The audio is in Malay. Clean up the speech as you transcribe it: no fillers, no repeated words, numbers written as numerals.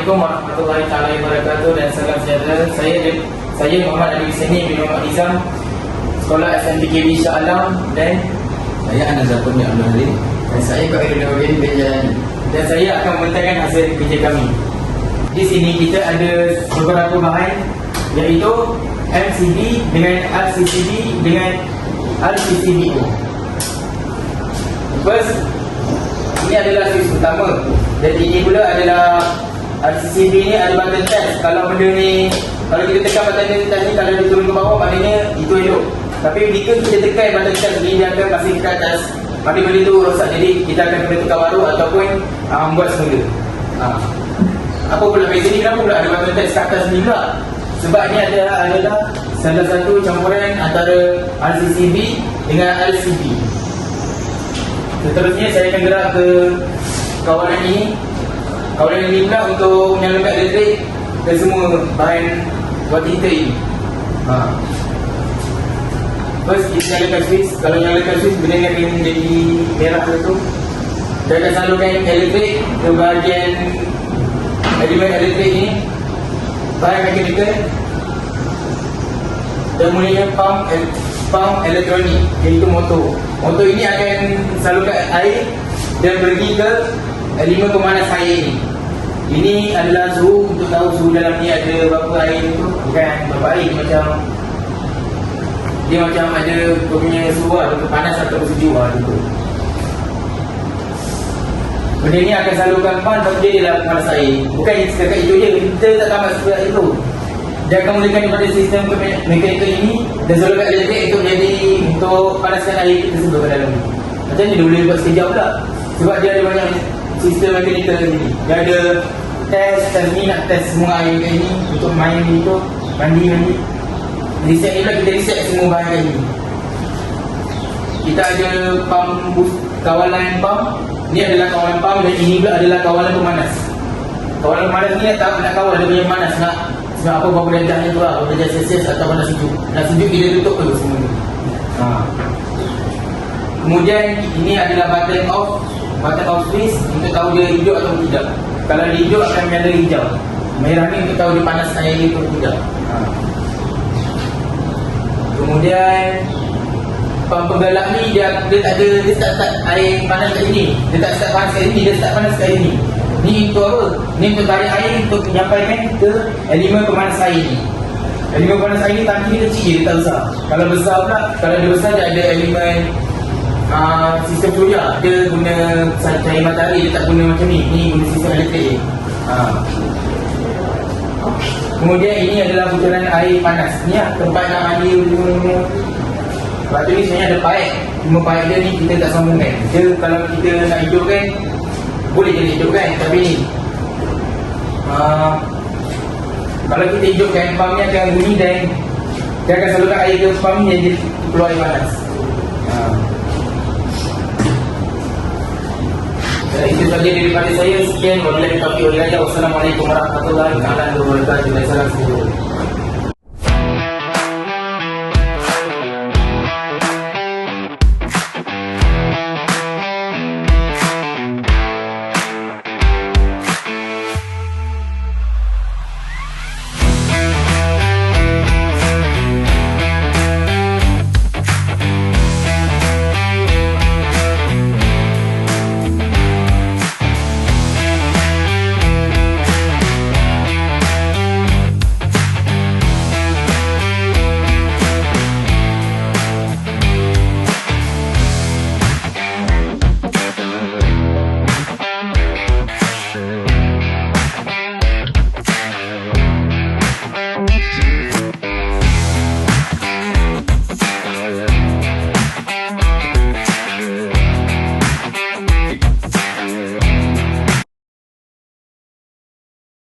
Assalamualaikum warahmatullahi wabarakatuh dan salam sejahtera. Saya Muhammad Ali Seni bin Muhammad Nizam, Sekolah SMPKB Shah Alam, dan saya Anazapun bin Abdul Halim. Dan saya Kak Iridin bin Jalani. dan saya akan membentangkan hasil kerja kami. Di sini kita ada beberapa bahan, iaitu MCB dengan RCCB dengan RCCBO. First, ini adalah switch pertama, dan ini pula adalah RCCB ni ada button test. Kalau benda ni, kalau kita tekan button test ni, kalau dia turun ke bawah maknanya itu elok. Tapi jika kita tekan button test ni, dia akan pasang ke atas, maka benda tu rosak. Jadi kita akan kena tukar baru ataupun buat semula. Apa pula beza ni? Kenapa pula ada button test ke atas ni pula? Sebab ni adalah salah satu campuran antara RCCB dengan RCB. Seterusnya saya akan gerak ke kawalan ini. Kawalan ini pula untuk menyalakan elektrik dan semua bahan buat heater ini. First kita nyalakan switch. Kalau nyalakan switch, benda ni akan jadi merah tu. Saya akan salurkan elektrik ke bahagian elemen elektrik ni, bahan mekanikal, dan mulanya pump elektronik, iaitu motor. Motor ini akan salurkan air dan pergi ke elemen pemanas air ini. Ini adalah suhu, untuk tahu suhu dalam ni ada berapa air tu. Bukan berapa air, dia macam ada punya suhu lah, panas atau sejuk lah tu. Benda ni akan salurkan pump bagi dia dalam pemanas air. Bukan setakat itu je, kita tak tamat seperti itu. Dia akan mulakan daripada sistem mekanikal ini dan salurkan elektrik untuk panaskan air tersebut ke dalam ni. Macam ni dia boleh buat sekejap pula, sebab dia ada banyak sistem mekanikal ni. Dia ada test ni, nak test semua air kat ni untuk main ni tu, mandi. Reset ni pula kita reset semua bahan ni. Kita ada kawalan pump. Ni adalah kawalan pump dan ini pula adalah kawalan pemanas. Kawalan pemanas ni nak kawal dia punya panas, nak apa berapa darjahnya tu lah, berapa darjah Celsius atau panas sejuk. Nak sejuk kita tutup dulu semua ni. Kemudian ini adalah button off switch untuk tahu dia hijau atau tidak. Kalau dia hijau akan menyala hijau. Merah ni untuk tahu dia panas air dia atau tidak. Kemudian pump penggalak ni dia start air panas kat sini. Dia tak start panas kat sini, dia start panas kat sini. Ni untuk apa? Ni untuk tarik air untuk menyampaikan ke elemen pemanas air ni. Elemen pemanas air ni tangki dia kecil, dia tak besar. Kalau besar pula, kalau dia besar dia ada elemen sistem surya. Dia guna cahaya matahari, dia tak guna macam ni. Ni guna sistem elektrik. Kemudian ini adalah butiran air panas. Ni lah tempat nak mandi. Lepas tu ni sebenarnya ada pipe. Cuma pipe dia ni kita tak sambungkan. Dia kalau kita nak hidupkan, boleh je hidupkan. Tapi ni kalau kita hidupkan, pump ni akan bunyi dan dia akan salurkan air ke pump ni, dia keluar air panas. Itu saja daripada saya. Sekian. Wabillahi taufiq wal hidayah. Wassalamualaikum warahmatullahi wabarakatuh. Salam sejahtera.